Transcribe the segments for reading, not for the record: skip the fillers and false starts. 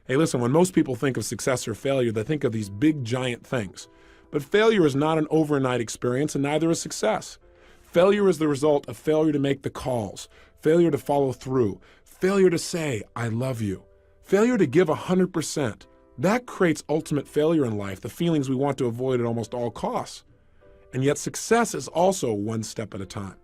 Hey, listen, when most people think of success or failure, they think of these big, giant things. But failure is not an overnight experience, and neither is success. Failure is the result of failure to make the calls, failure to follow through, failure to say, I love you, failure to give 100%. That creates ultimate failure in life, the feelings we want to avoid at almost all costs. And yet success is also one step at a time.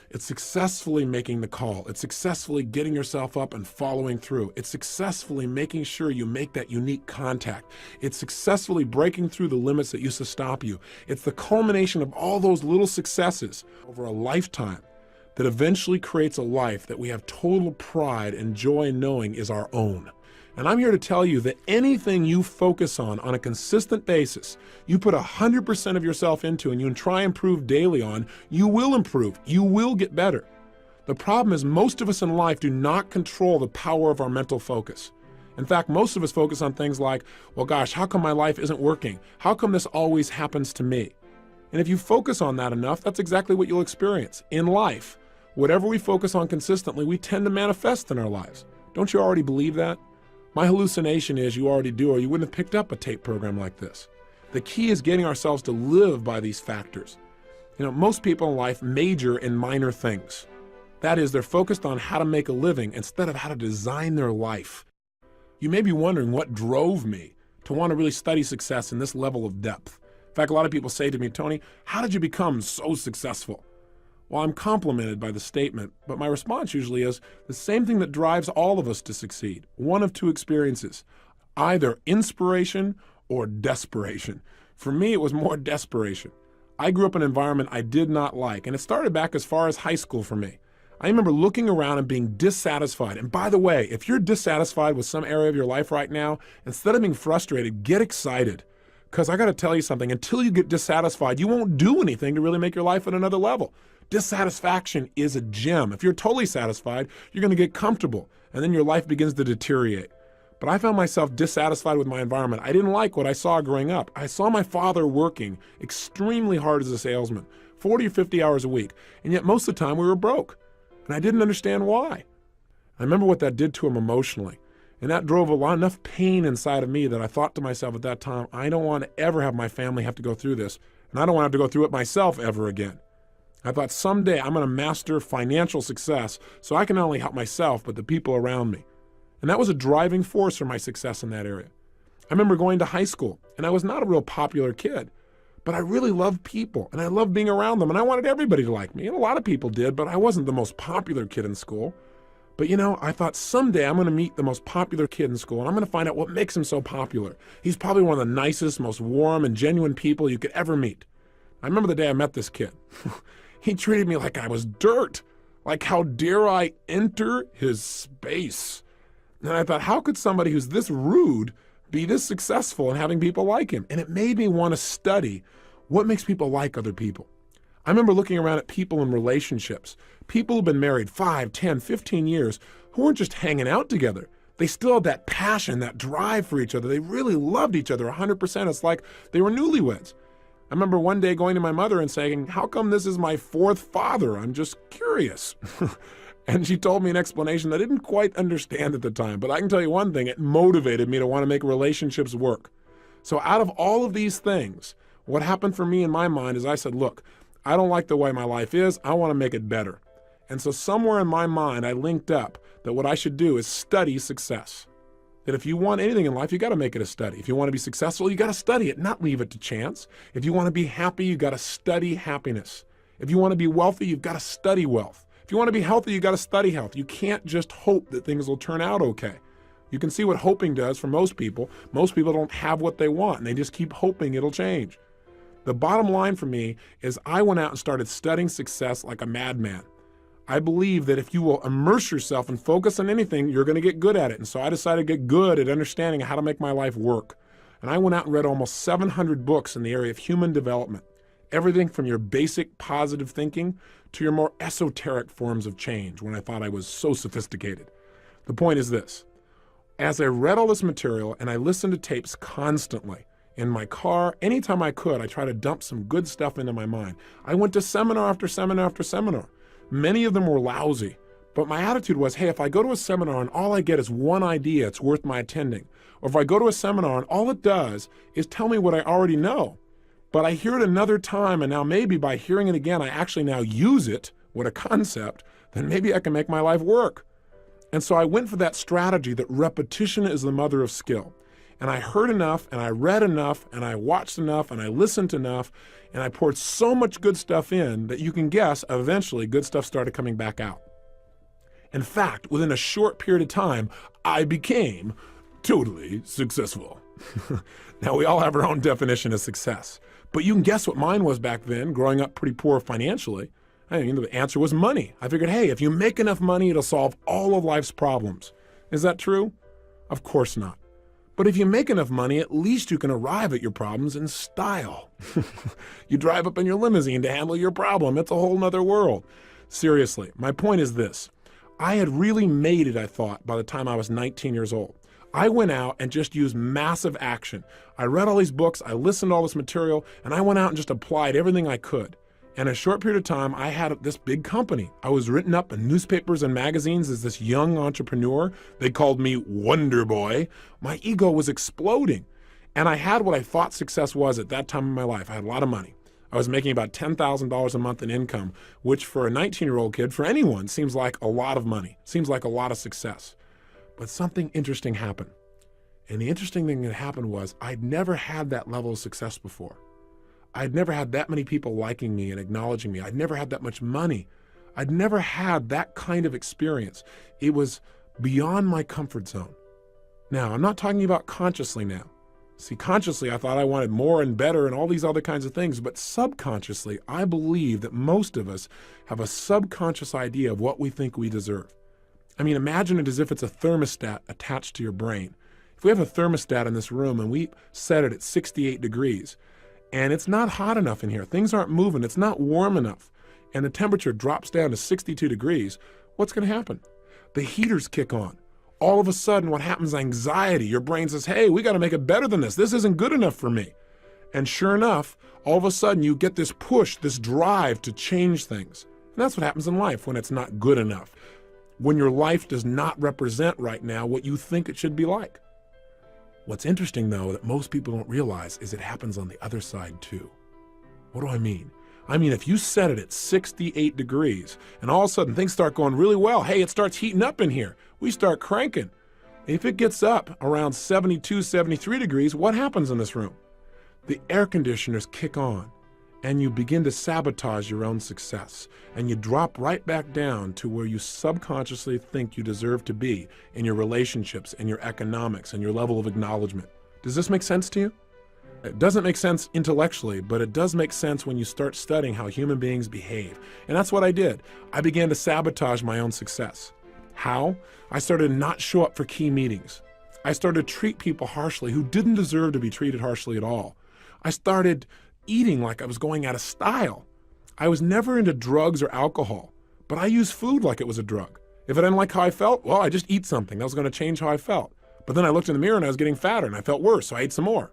It's successfully making the call. It's successfully getting yourself up and following through. It's successfully making sure you make that unique contact. It's successfully breaking through the limits that used to stop you. It's the culmination of all those little successes over a lifetime that eventually creates a life that we have total pride and joy in knowing is our own. And I'm here to tell you that anything you focus on a consistent basis, you put 100% of yourself into and you try and improve daily on, you will improve. You will get better. The problem is most of us in life do not control the power of our mental focus. In fact, most of us focus on things like, well, gosh, how come my life isn't working? How come this always happens to me? And if you focus on that enough, that's exactly what you'll experience. In life, whatever we focus on consistently, we tend to manifest in our lives. Don't you already believe that? My hallucination is you already do, or you wouldn't have picked up a tape program like this. The key is getting ourselves to live by these factors. Most people in life major in minor things. That is, they're focused on how to make a living instead of how to design their life. You may be wondering what drove me to want to really study success in this level of depth. In fact, a lot of people say to me, Tony, how did you become so successful? Well, I'm complimented by the statement, but my response usually is the same thing that drives all of us to succeed. One of two experiences, either inspiration or desperation. For me, it was more desperation. I grew up in an environment I did not like, and it started back as far as high school for me. I remember looking around and being dissatisfied. And by the way, if you're dissatisfied with some area of your life right now, instead of being frustrated, get excited. Because I got to tell you something, until you get dissatisfied, you won't do anything to really make your life at another level. Dissatisfaction is a gem. If you're totally satisfied, you're going to get comfortable, and then your life begins to deteriorate. But I found myself dissatisfied with my environment. I didn't like what I saw growing up. I saw my father working extremely hard as a salesman, 40 or 50 hours a week, and yet most of the time we were broke, and I didn't understand why. I remember what that did to him emotionally, and that drove enough pain inside of me that I thought to myself at that time, I don't want to ever have my family have to go through this, and I don't want to have to go through it myself ever again. I thought someday I'm going to master financial success so I can not only help myself, but the people around me. And that was a driving force for my success in that area. I remember going to high school, and I was not a real popular kid, but I really loved people, and I loved being around them, and I wanted everybody to like me. And a lot of people did, but I wasn't the most popular kid in school. But I thought someday I'm going to meet the most popular kid in school, and I'm going to find out what makes him so popular. He's probably one of the nicest, most warm and genuine people you could ever meet. I remember the day I met this kid. He treated me like I was dirt. Like, how dare I enter his space? And I thought, how could somebody who's this rude be this successful and having people like him? And it made me want to study what makes people like other people. I remember looking around at people in relationships, people who've been married 5, 10, 15 years, who weren't just hanging out together. They still had that passion, that drive for each other. They really loved each other 100%. It's like they were newlyweds. I remember one day going to my mother and saying, how come this is my fourth father? I'm just curious. And she told me an explanation that I didn't quite understand at the time. But I can tell you one thing, it motivated me to want to make relationships work. So out of all of these things, what happened for me in my mind is I said, look, I don't like the way my life is. I want to make it better. And so somewhere in my mind, I linked up that what I should do is study success. That if you want anything in life, you got to make it a study. If you want to be successful, you got to study it, not leave it to chance. If you want to be happy, you got to study happiness. If you want to be wealthy, you've got to study wealth. If you want to be healthy, you got to study health. You can't just hope that things will turn out okay. You can see what hoping does for most people. Most people don't have what they want, and they just keep hoping it'll change. The bottom line for me is I went out and started studying success like a madman. I believe that if you will immerse yourself and focus on anything, you're going to get good at it. And so I decided to get good at understanding how to make my life work. And I went out and read almost 700 books in the area of human development. Everything from your basic positive thinking to your more esoteric forms of change when I thought I was so sophisticated. The point is this. As I read all this material and I listened to tapes constantly, in my car, anytime I could, I tried to dump some good stuff into my mind. I went to seminar after seminar after seminar. Many of them were lousy, But my attitude was, hey, if I go to a seminar and all I get is one idea, it's worth my attending. Or if I go to a seminar and all it does is tell me what I already know, but I hear it another time, and now maybe by hearing it again, I actually now use it, what a concept, then maybe I can make my life work. And so I went for that strategy that repetition is the mother of skill. And I heard enough, and I read enough, and I watched enough, and I listened enough, and I poured so much good stuff in that you can guess eventually good stuff started coming back out. In fact, within a short period of time, I became totally successful. Now, we all have our own definition of success, but you can guess what mine was back then, growing up pretty poor financially. I mean, the answer was money. I figured, hey, if you make enough money, it'll solve all of life's problems. Is that true? Of course not. But if you make enough money, at least you can arrive at your problems in style. You drive up in your limousine to handle your problem. It's a whole nother world. Seriously, my point is this. I had really made it, I thought, by the time I was 19 years old. I went out and just used massive action. I read all these books, I listened to all this material, and I went out and just applied everything I could. And in a short period of time, I had this big company. I was written up in newspapers and magazines as this young entrepreneur. They called me Wonder Boy. My ego was exploding. And I had what I thought success was at that time in my life. I had a lot of money. I was making about $10,000 a month in income, which for a 19-year-old kid, for anyone, seems like a lot of money, seems like a lot of success. But something interesting happened. And the interesting thing that happened was I'd never had that level of success before. I'd never had that many people liking me and acknowledging me. I'd never had that much money. I'd never had that kind of experience. It was beyond my comfort zone. Now, I'm not talking about consciously now. See, consciously, I thought I wanted more and better and all these other kinds of things, but subconsciously, I believe that most of us have a subconscious idea of what we think we deserve. I mean, imagine it as if it's a thermostat attached to your brain. If we have a thermostat in this room and we set it at 68 degrees, and it's not hot enough in here, things aren't moving, it's not warm enough, and the temperature drops down to 62 degrees, what's going to happen? The heaters kick on. All of a sudden, what happens? Anxiety. Your brain says, hey, we got to make it better than this. This isn't good enough for me. And sure enough, all of a sudden, you get this push, this drive to change things. And that's what happens in life when it's not good enough. When your life does not represent right now what you think it should be like. What's interesting, though, that most people don't realize is it happens on the other side, too. What do I mean? I mean, if you set it at 68 degrees and all of a sudden things start going really well, hey, it starts heating up in here. We start cranking. If it gets up around 72, 73 degrees, what happens in this room? The air conditioners kick on and you begin to sabotage your own success. And you drop right back down to where you subconsciously think you deserve to be in your relationships and your economics and your level of acknowledgement. Does this make sense to you? It doesn't make sense intellectually, but it does make sense when you start studying how human beings behave. And that's what I did. I began to sabotage my own success. How? I started to not show up for key meetings. I started to treat people harshly who didn't deserve to be treated harshly at all. I started eating like I was going out of style. I was never into drugs or alcohol, but I used food like it was a drug. If I didn't like how I felt, well, I just eat something. That was going to change how I felt. But then I looked in the mirror and I was getting fatter and I felt worse, so I ate some more.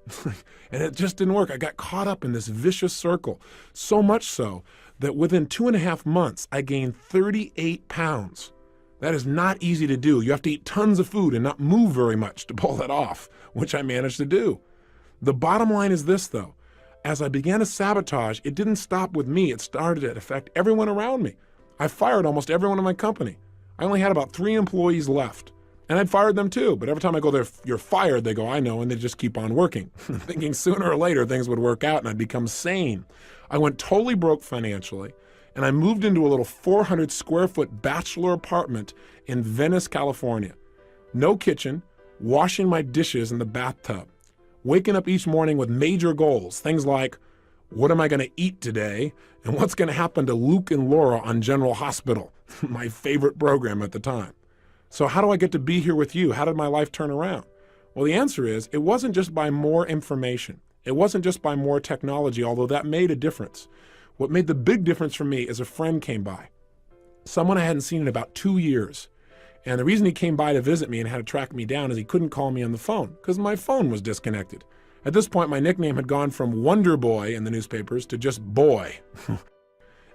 And it just didn't work. I got caught up in this vicious circle, so much so that within 2.5 months, I gained 38 pounds. That is not easy to do. You have to eat tons of food and not move very much to pull that off, which I managed to do. The bottom line is this, though. As I began to sabotage, it didn't stop with me. It started to affect everyone around me. I fired almost everyone in my company. I only had about 3 employees left. And I'd fired them too, but every time I go there, you're fired, they go, I know, and they just keep on working, thinking sooner or later things would work out and I'd become sane. I went totally broke financially, and I moved into a little 400 square foot bachelor apartment in Venice, California. No kitchen, washing my dishes in the bathtub, waking up each morning with major goals, things like, what am I going to eat today, and what's going to happen to Luke and Laura on General Hospital, my favorite program at the time. So how do I get to be here with you? How did my life turn around? Well, the answer is it wasn't just by more information. It wasn't just by more technology, although that made a difference. What made the big difference for me is a friend came by, someone I hadn't seen in about 2 years. And the reason he came by to visit me and had to track me down is he couldn't call me on the phone because my phone was disconnected. At this point, my nickname had gone from Wonder Boy in the newspapers to just Boy.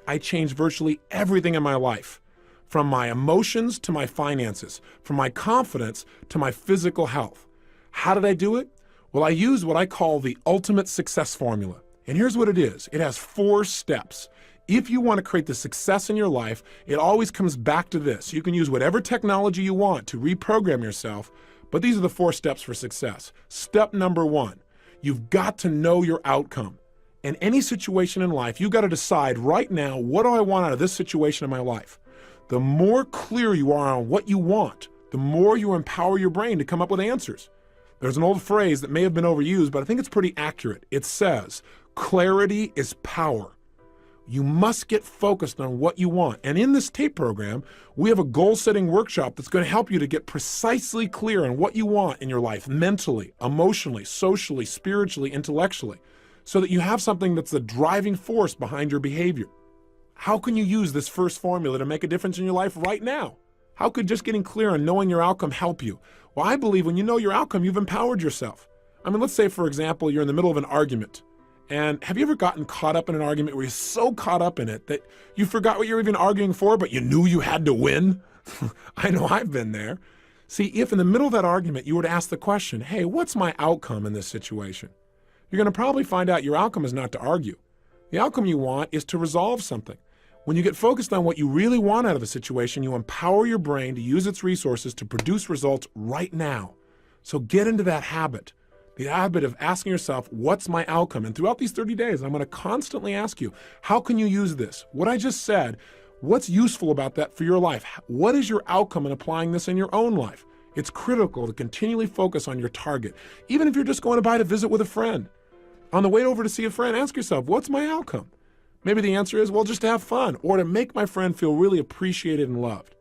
I changed virtually everything in my life. from my emotions to my finances, from my confidence to my physical health. How did I do it? Well, I used what I call the ultimate success formula. And here's what it is. It has 4 steps. If you want to create the success in your life, it always comes back to this. You can use whatever technology you want to reprogram yourself, but these are the 4 steps for success. Step number 1, you've got to know your outcome. In any situation in life, you've got to decide right now, what do I want out of this situation in my life? The more clear you are on what you want, the more you empower your brain to come up with answers. There's an old phrase that may have been overused, but I think it's pretty accurate. It says, clarity is power. You must get focused on what you want. And in this tape program, we have a goal-setting workshop that's going to help you to get precisely clear on what you want in your life, mentally, emotionally, socially, spiritually, intellectually, so that you have something that's the driving force behind your behavior. How can you use this first formula to make a difference in your life right now? How could just getting clear on knowing your outcome help you? Well, I believe when you know your outcome, you've empowered yourself. I mean, let's say, for example, you're in the middle of an argument. And have you ever gotten caught up in an argument where you're so caught up in it that you forgot what you're even arguing for, but you knew you had to win? I know I've been there. See, if in the middle of that argument you were to ask the question, hey, what's my outcome in this situation? You're going to probably find out your outcome is not to argue. The outcome you want is to resolve something. When you get focused on what you really want out of a situation, you empower your brain to use its resources to produce results right now. So get into that habit. The habit of asking yourself, what's my outcome? And throughout these 30 days, I'm going to constantly ask you, how can you use this? What I just said, what's useful about that for your life? What is your outcome in applying this in your own life? It's critical to continually focus on your target. Even if you're just going to visit with a friend. On the way over to see a friend, ask yourself, what's my outcome? Maybe the answer is, well, just to have fun or to make my friend feel really appreciated and loved.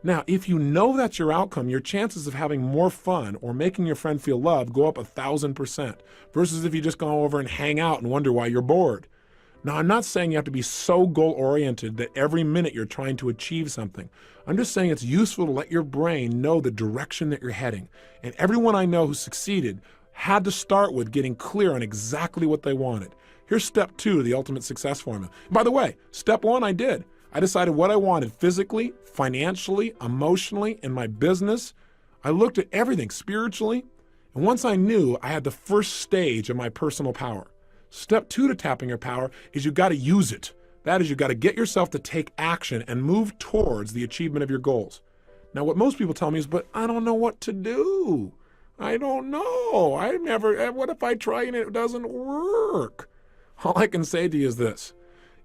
Now, if you know that's your outcome, your chances of having more fun or making your friend feel loved go up 1,000% versus if you just go over and hang out and wonder why you're bored. Now, I'm not saying you have to be so goal-oriented that every minute you're trying to achieve something. I'm just saying it's useful to let your brain know the direction that you're heading. And everyone I know who succeeded had to start with getting clear on exactly what they wanted. Here's step 2 of the ultimate success formula. By the way, step 1 I did. I decided what I wanted physically, financially, emotionally, in my business. I looked at everything spiritually. And once I knew, I had the first stage of my personal power. Step 2 to tapping your power is you've got to use it. That is, you've got to get yourself to take action and move towards the achievement of your goals. Now, what most people tell me is, but I don't know what to do. I don't know. What if I try and it doesn't work? All I can say to you is this.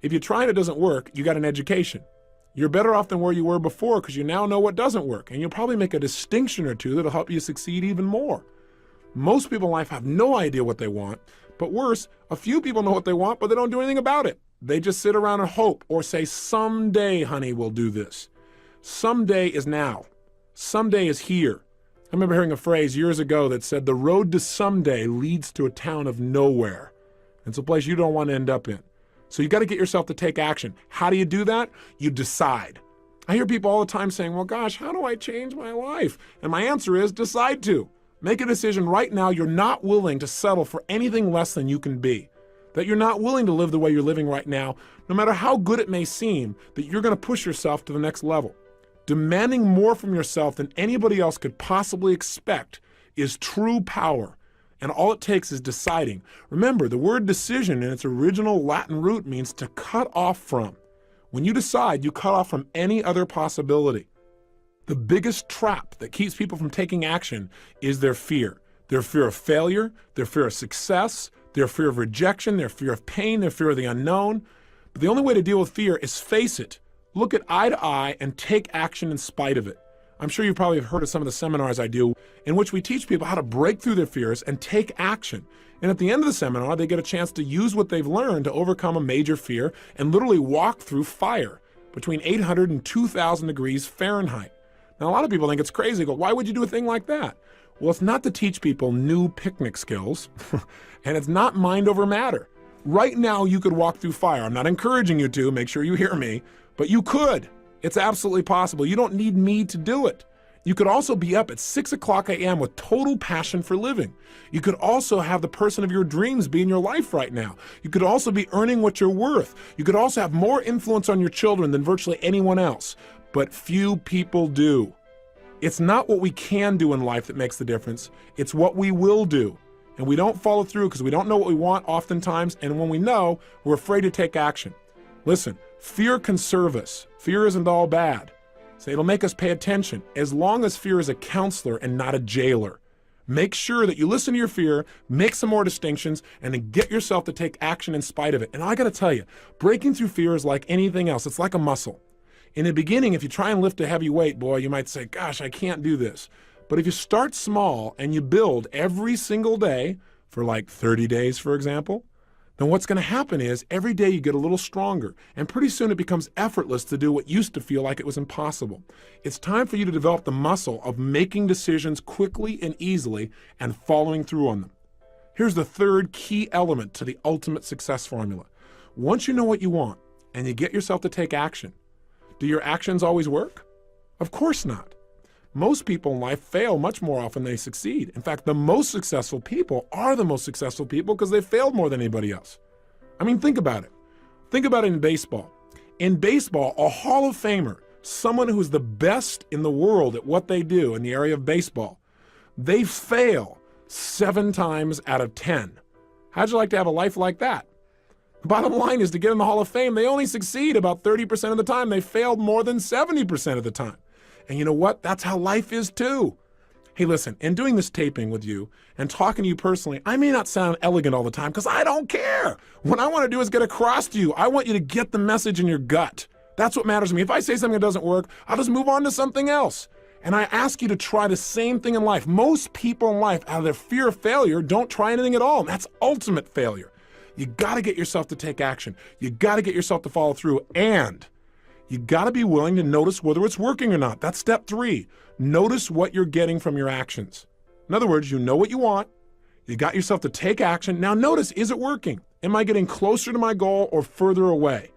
If you try and it doesn't work, you got an education. You're better off than where you were before because you now know what doesn't work. And you'll probably make a distinction or two that'll help you succeed even more. Most people in life have no idea what they want. But worse, a few people know what they want, but they don't do anything about it. They just sit around and hope or say, someday, honey, we'll do this. Someday is now. Someday is here. I remember hearing a phrase years ago that said, the road to someday leads to a town of nowhere. It's a place you don't want to end up in. So you got to get yourself to take action. How do you do that? You decide. I hear people all the time saying, well, gosh, how do I change my life? And my answer is decide to. Make a decision right now you're not willing to settle for anything less than you can be. That you're not willing to live the way you're living right now, no matter how good it may seem, that you're going to push yourself to the next level. Demanding more from yourself than anybody else could possibly expect is true power. And all it takes is deciding. Remember, the word decision in its original Latin root means to cut off from. When you decide, you cut off from any other possibility. The biggest trap that keeps people from taking action is their fear. Their fear of failure, their fear of success, their fear of rejection, their fear of pain, their fear of the unknown. But the only way to deal with fear is face it. Look it eye to eye and take action in spite of it. I'm sure you probably have heard of some of the seminars I do in which we teach people how to break through their fears and take action. And at the end of the seminar, they get a chance to use what they've learned to overcome a major fear and literally walk through fire between 800 and 2,000 degrees Fahrenheit. Now, a lot of people think it's crazy. They go, why would you do a thing like that? Well, it's not to teach people new picnic skills, and it's not mind over matter. Right now, you could walk through fire. I'm not encouraging you to, make sure you hear me, but you could. It's absolutely possible. You don't need me to do it. You could also be up at 6 o'clock a.m. with total passion for living. You could also have the person of your dreams be in your life right now. You could also be earning what you're worth. You could also have more influence on your children than virtually anyone else. but few people do. It's not what we can do in life that makes the difference. It's what we will do. And we don't follow through because we don't know what we want oftentimes. And when we know, we're afraid to take action. Listen, fear can serve us. Fear isn't all bad. So it'll make us pay attention as long as fear is a counselor and not a jailer. Make sure that you listen to your fear, make some more distinctions, and then get yourself to take action in spite of it. And I got to tell you, breaking through fear is like anything else. It's like a muscle. In the beginning, if you try and lift a heavy weight, boy, you might say, gosh, I can't do this. But if you start small and you build every single day for like 30 days, for example, then what's going to happen is every day you get a little stronger, and pretty soon it becomes effortless to do what used to feel like it was impossible. It's time for you to develop the muscle of making decisions quickly and easily and following through on them. Here's the third key element to the ultimate success formula. Once you know what you want and you get yourself to take action, do your actions always work? Of course not. Most people in life fail much more often than they succeed. In fact, the most successful people are the most successful people because they failed more than anybody else. I mean, think about it. Think about it in baseball. In baseball, a Hall of Famer, someone who's the best in the world at what they do in the area of baseball, they fail 7 times out of 10. How'd you like to have a life like that? The bottom line is to get in the Hall of Fame, they only succeed about 30% of the time. They failed more than 70% of the time. And you know what? That's how life is too. Hey, listen, in doing this taping with you and talking to you personally, I may not sound elegant all the time because I don't care. What I want to do is get across to you. I want you to get the message in your gut. That's what matters to me. If I say something that doesn't work, I'll just move on to something else. And I ask you to try the same thing in life. Most people in life, out of their fear of failure, don't try anything at all. And that's ultimate failure. You got to get yourself to take action. You got to get yourself to follow through, and you got to be willing to notice whether it's working or not. That's step 3. Notice what you're getting from your actions. In other words, you know what you want. You got yourself to take action. Now notice, is it working? Am I getting closer to my goal or further away?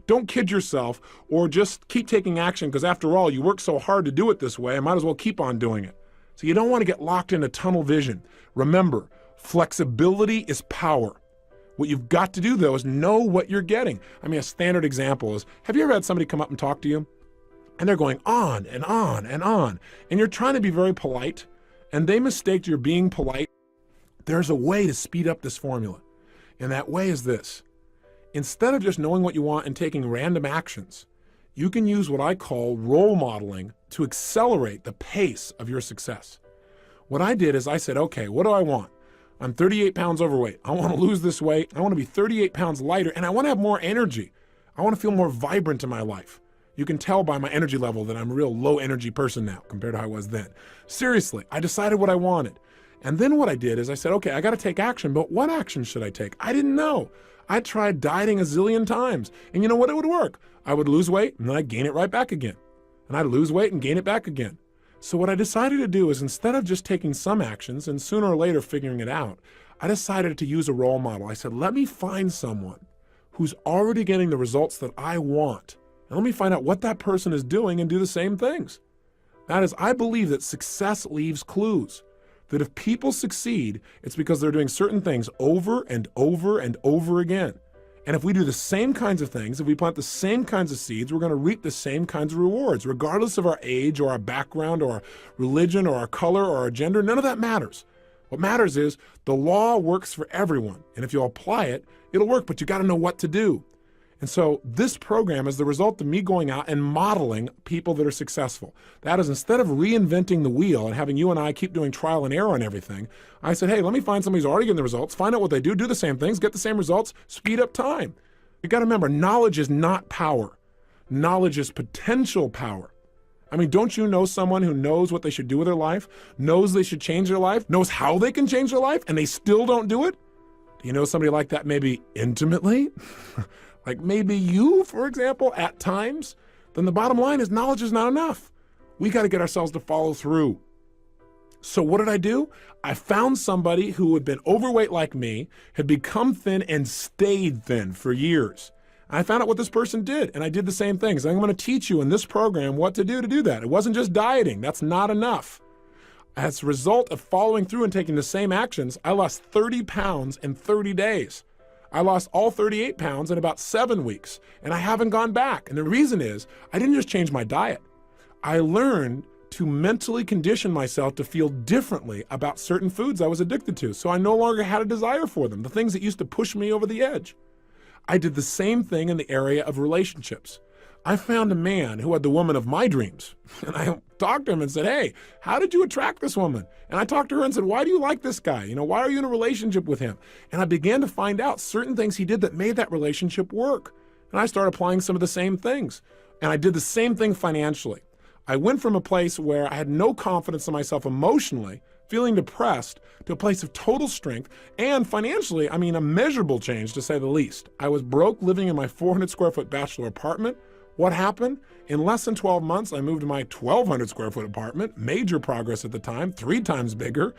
Don't kid yourself or just keep taking action because after all, you work so hard to do it this way, I might as well keep on doing it. So you don't want to get locked into tunnel vision. Remember, flexibility is power. What you've got to do, though, is know what you're getting. I mean, a standard example is, have you ever had somebody come up and talk to you? And they're going on and on and on. And you're trying to be very polite, and they mistake you're being polite. There's a way to speed up this formula. And that way is this. Instead of just knowing what you want and taking random actions, you can use what I call role modeling to accelerate the pace of your success. What I did is I said, okay, what do I want? I'm 38 pounds overweight. I want to lose this weight. I want to be 38 pounds lighter, and I want to have more energy. I want to feel more vibrant in my life. You can tell by my energy level that I'm a real low energy person now compared to how I was then. Seriously, I decided what I wanted. And then what I did is I said, okay, I got to take action, but what action should I take? I didn't know. I tried dieting a zillion times, and you know what? It would work. I would lose weight, and then I'd gain it right back again. And I'd lose weight and gain it back again. So what I decided to do is instead of just taking some actions and sooner or later figuring it out, I decided to use a role model. I said, let me find someone who's already getting the results that I want. And let me find out what that person is doing and do the same things. That is, I believe that success leaves clues. That if people succeed, it's because they're doing certain things over and over and over again. And if we do the same kinds of things, if we plant the same kinds of seeds, we're going to reap the same kinds of rewards, regardless of our age or our background or our religion or our color or our gender. None of that matters. What matters is the law works for everyone. And if you apply it, it'll work, but you got to know what to do. And so this program is the result of me going out and modeling people that are successful. That is, instead of reinventing the wheel and having you and I keep doing trial and error on everything, I said, hey, let me find somebody who's already getting the results, find out what they do the same things, get the same results, speed up time. You got to remember, knowledge is not power. Knowledge is potential power. I mean, don't you know someone who knows what they should do with their life, knows they should change their life, knows how they can change their life, and they still don't do it? Do you know somebody like that maybe intimately? Like maybe you, for example, at times? Then the bottom line is knowledge is not enough. We got to get ourselves to follow through. So what did I do? I found somebody who had been overweight like me, had become thin and stayed thin for years. I found out what this person did, and I did the same things. I'm going to teach you in this program what to do that. It wasn't just dieting. That's not enough. As a result of following through and taking the same actions, I lost 30 pounds in 30 days. I lost all 38 pounds in about 7 weeks, and I haven't gone back. And the reason is I didn't just change my diet. I learned to mentally condition myself to feel differently about certain foods I was addicted to, so I no longer had a desire for them, the things that used to push me over the edge. I did the same thing in the area of relationships. I found a man who had the woman of my dreams, and I talked to him and said, hey, how did you attract this woman? And I talked to her and said, why do you like this guy? Why are you in a relationship with him? And I began to find out certain things he did that made that relationship work. And I started applying some of the same things. And I did the same thing financially. I went from a place where I had no confidence in myself emotionally, feeling depressed, to a place of total strength, and financially, a measurable change to say the least. I was broke, living in my 400 square foot bachelor apartment. What happened? In less than 12 months, I moved to my 1,200 square foot apartment, major progress at the time, 3 times bigger,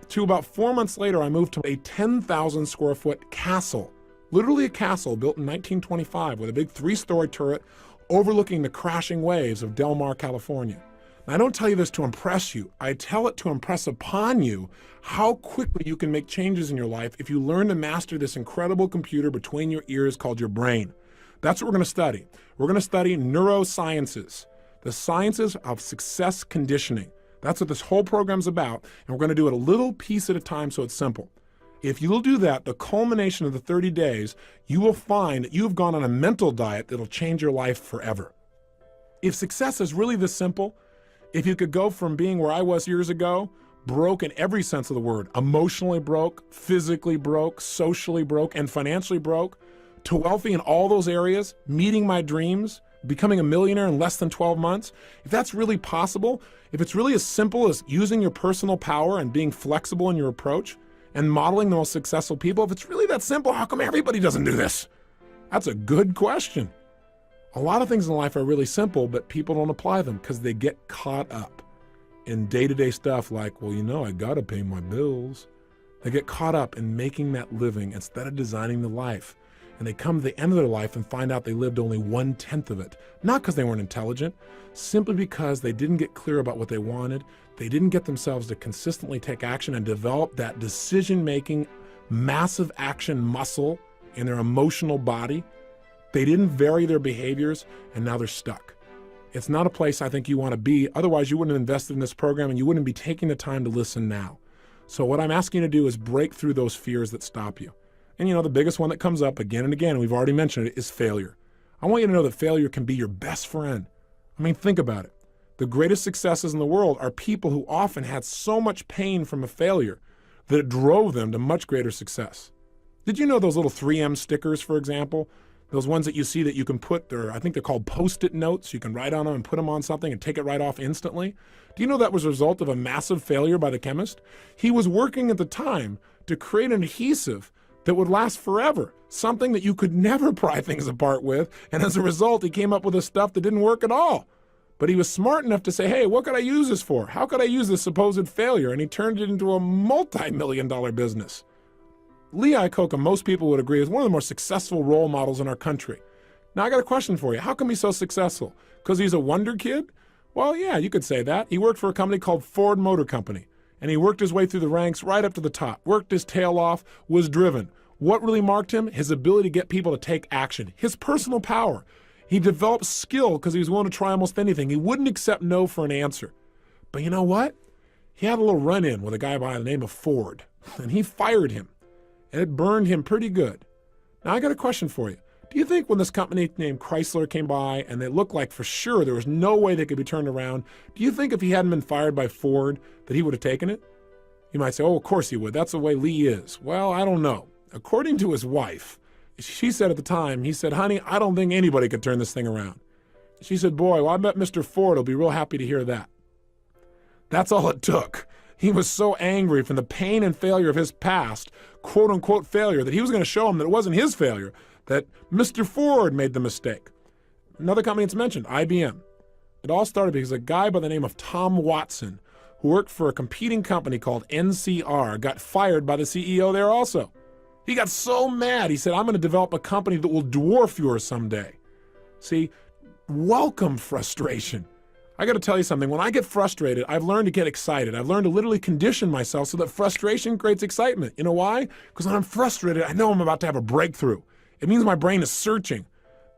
to about 4 months later, I moved to a 10,000 square foot castle, literally a castle built in 1925 with a big 3-story turret overlooking the crashing waves of Del Mar, California. And I don't tell you this to impress you. I tell it to impress upon you how quickly you can make changes in your life if you learn to master this incredible computer between your ears called your brain. That's what we're going to study. We're going to study neurosciences, the sciences of success conditioning. That's what this whole program's about, and we're going to do it a little piece at a time so it's simple. If you'll do that, the culmination of the 30 days, you will find that you have gone on a mental diet that'll change your life forever. If success is really this simple, if you could go from being where I was years ago, broke in every sense of the word, emotionally broke, physically broke, socially broke, and financially broke, to wealthy in all those areas, meeting my dreams, becoming a millionaire in less than 12 months, if that's really possible, if it's really as simple as using your personal power and being flexible in your approach and modeling the most successful people, if it's really that simple, how come everybody doesn't do this? That's a good question. A lot of things in life are really simple, but people don't apply them because they get caught up in day-to-day stuff like, well, I gotta pay my bills. They get caught up in making that living instead of designing the life. And they come to the end of their life and find out they lived only 1/10 of it. Not because they weren't intelligent, simply because they didn't get clear about what they wanted. They didn't get themselves to consistently take action and develop that decision-making, massive action muscle in their emotional body. They didn't vary their behaviors, and now they're stuck. It's not a place I think you want to be. Otherwise, you wouldn't have invested in this program, and you wouldn't be taking the time to listen now. So what I'm asking you to do is break through those fears that stop you. And the biggest one that comes up again and again, and we've already mentioned it, is failure. I want you to know that failure can be your best friend. Think about it. The greatest successes in the world are people who often had so much pain from a failure that it drove them to much greater success. Did you know those little 3M stickers, for example? Those ones that you see that you can put, I think they're called Post-it notes. You can write on them and put them on something and take it right off instantly. Do you know that was a result of a massive failure by the chemist? He was working at the time to create an adhesive that would last forever, something that you could never pry things apart with, and as a result, he came up with this stuff that didn't work at all. But he was smart enough to say, hey, what could I use this for? How could I use this supposed failure? And he turned it into a multi-million-dollar business. Lee Iacocca, most people would agree, is one of the more successful role models in our country. Now, I got a question for you. How come he's so successful? Because he's a wonder kid? Well, yeah, you could say that. He worked for a company called Ford Motor Company. And he worked his way through the ranks right up to the top, worked his tail off, was driven. What really marked him? His ability to get people to take action, his personal power. He developed skill because he was willing to try almost anything. He wouldn't accept no for an answer. But you know what? He had a little run-in with a guy by the name of Ford, and he fired him, and it burned him pretty good. Now, I got a question for you. Do you think when this company named Chrysler came by and they looked like for sure there was no way they could be turned around, do you think if he hadn't been fired by Ford that he would have taken it? You might say, oh, of course he would. That's the way Lee is. Well, I don't know. According to his wife, she said at the time, he said, honey, I don't think anybody could turn this thing around. She said, boy, well, I bet Mr. Ford will be real happy to hear that. That's all it took. He was so angry from the pain and failure of his past, quote unquote failure, that he was going to show him that it wasn't his failure, that Mr. Ford made the mistake. Another company that's mentioned, IBM. It all started because a guy by the name of Tom Watson, who worked for a competing company called NCR, got fired by the CEO there also. He got so mad, he said, I'm going to develop a company that will dwarf yours someday. See, welcome frustration. I got to tell you something. When I get frustrated, I've learned to get excited. I've learned to literally condition myself so that frustration creates excitement. You know why? Because when I'm frustrated, I know I'm about to have a breakthrough. It means my brain is searching.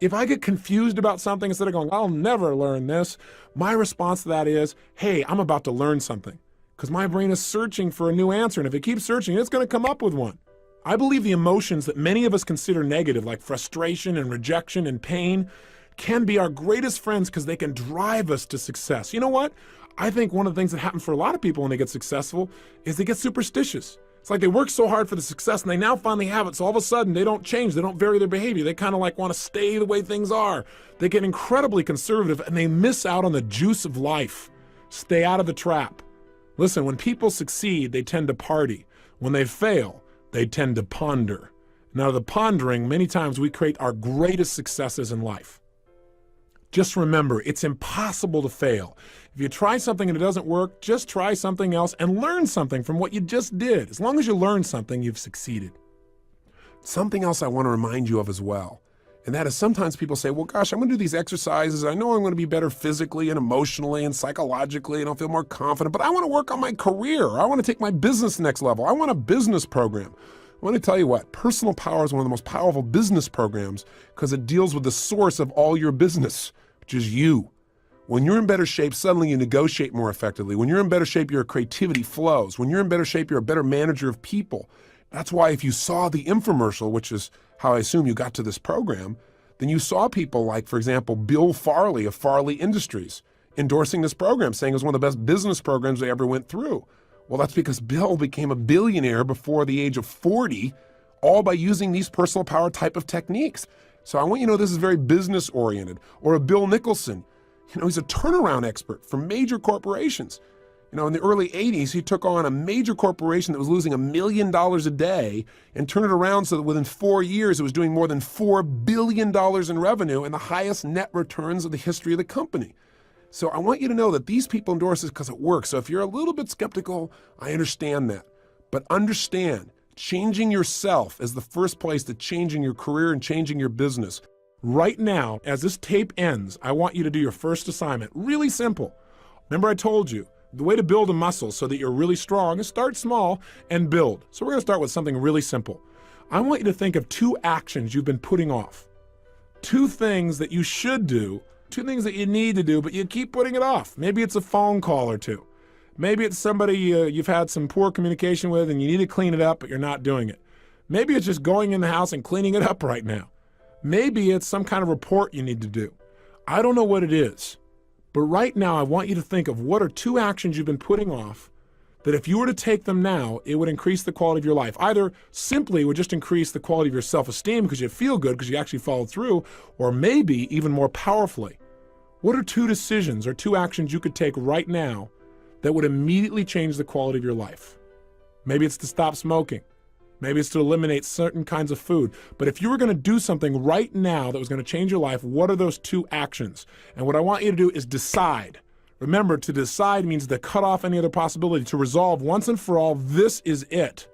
If I get confused about something, instead of going, I'll never learn this, my response to that is, hey, I'm about to learn something. Because my brain is searching for a new answer. And if it keeps searching, it's going to come up with one. I believe the emotions that many of us consider negative, like frustration and rejection and pain, can be our greatest friends because they can drive us to success. You know what? I think one of the things that happens for a lot of people when they get successful is they get superstitious. It's like they work so hard for the success and they now finally have it. So all of a sudden they don't change. They don't vary their behavior. They kind of like want to stay the way things are. They get incredibly conservative and they miss out on the juice of life. Stay out of the trap. Listen, when people succeed, they tend to party. When they fail, they tend to ponder. Now, the pondering, many times we create our greatest successes in life. Just remember, it's impossible to fail. If you try something and it doesn't work, just try something else and learn something from what you just did. As long as you learn something, you've succeeded. Something else I want to remind you of as well, and that is sometimes people say, well, gosh, I'm going to do these exercises. I know I'm going to be better physically and emotionally and psychologically, and I'll feel more confident, but I want to work on my career. I want to take my business next level. I want a business program. I want to tell you what, personal power is one of the most powerful business programs because it deals with the source of all your business, which is you. When you're in better shape, suddenly you negotiate more effectively. When you're in better shape, your creativity flows. When you're in better shape, you're a better manager of people. That's why if you saw the infomercial, which is how I assume you got to this program, then you saw people like, for example, Bill Farley of Farley Industries endorsing this program, saying it was one of the best business programs they ever went through. Well, that's because Bill became a billionaire before the age of 40, all by using these personal power type of techniques. So I want you to know this is very business oriented. Or a Bill Nicholson, he's a turnaround expert for major corporations. In the early 80s, he took on a major corporation that was losing $1 million a day and turned it around so that within 4 years, it was doing more than $4 billion in revenue and the highest net returns of the history of the company. So I want you to know that these people endorse this because it works. So if you're a little bit skeptical, I understand that. But understand, changing yourself is the first place to changing your career and changing your business. Right now, as this tape ends, I want you to do your first assignment. Really simple. Remember I told you, the way to build a muscle so that you're really strong is start small and build. So we're going to start with something really simple. I want you to think of 2 actions you've been putting off. 2 things that you should do, 2 things that you need to do, but you keep putting it off. Maybe it's a phone call or 2. Maybe it's somebody you've had some poor communication with and you need to clean it up, but you're not doing it. Maybe it's just going in the house and cleaning it up right now. Maybe it's some kind of report you need to do. I don't know what it is. But right now, I want you to think of what are 2 actions you've been putting off that if you were to take them now, it would increase the quality of your life. Either simply would just increase the quality of your self-esteem because you feel good because you actually followed through, or maybe even more powerfully, what are 2 decisions or 2 actions you could take right now that would immediately change the quality of your life? Maybe it's to stop smoking. Maybe it's to eliminate certain kinds of food. But if you were going to do something right now that was going to change your life, what are those 2 actions? And what I want you to do is decide. Remember, to decide means to cut off any other possibility, to resolve once and for all, this is it.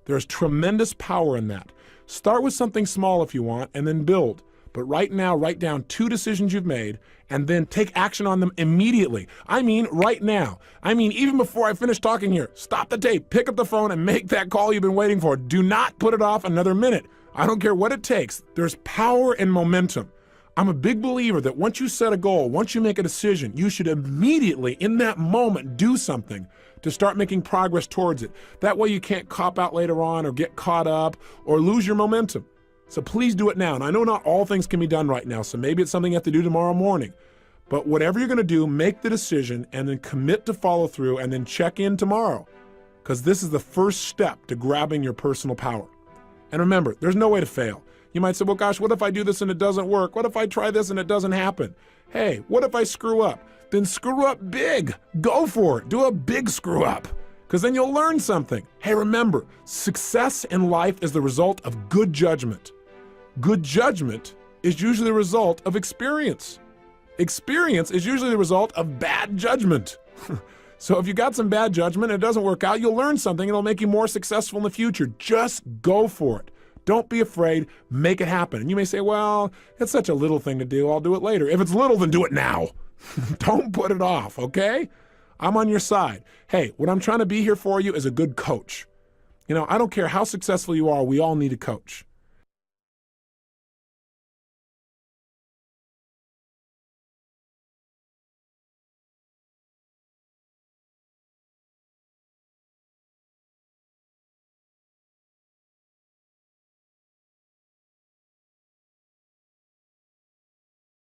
There's tremendous power in that. Start with something small if you want, and then build. But right now, write down 2 decisions you've made, and then take action on them immediately. I mean, right now. I mean, even before I finish talking here, stop the tape, pick up the phone, and make that call you've been waiting for. Do not put it off another minute. I don't care what it takes. There's power in momentum. I'm a big believer that once you set a goal, once you make a decision, you should immediately, in that moment, do something to start making progress towards it. That way you can't cop out later on or get caught up or lose your momentum. So please do it now. And I know not all things can be done right now, so maybe it's something you have to do tomorrow morning. But whatever you're going to do, make the decision and then commit to follow through and then check in tomorrow, because this is the first step to grabbing your personal power. And remember, there's no way to fail. You might say, well, gosh, what if I do this and it doesn't work? What if I try this and it doesn't happen? Hey, what if I screw up? Then screw up big. Go for it. Do a big screw up, because then you'll learn something. Hey, remember, success in life is the result of good judgment. Good judgment is usually the result of experience. Experience is usually the result of bad judgment. So if you got some bad judgment and it doesn't work out, you'll learn something and it'll make you more successful in the future. Just go for it. Don't be afraid. Make it happen. And you may say, well, it's such a little thing to do. I'll do it later. If it's little, then do it now. Don't put it off, okay? I'm on your side. Hey, what I'm trying to be here for you is a good coach. I don't care how successful you are, we all need a coach.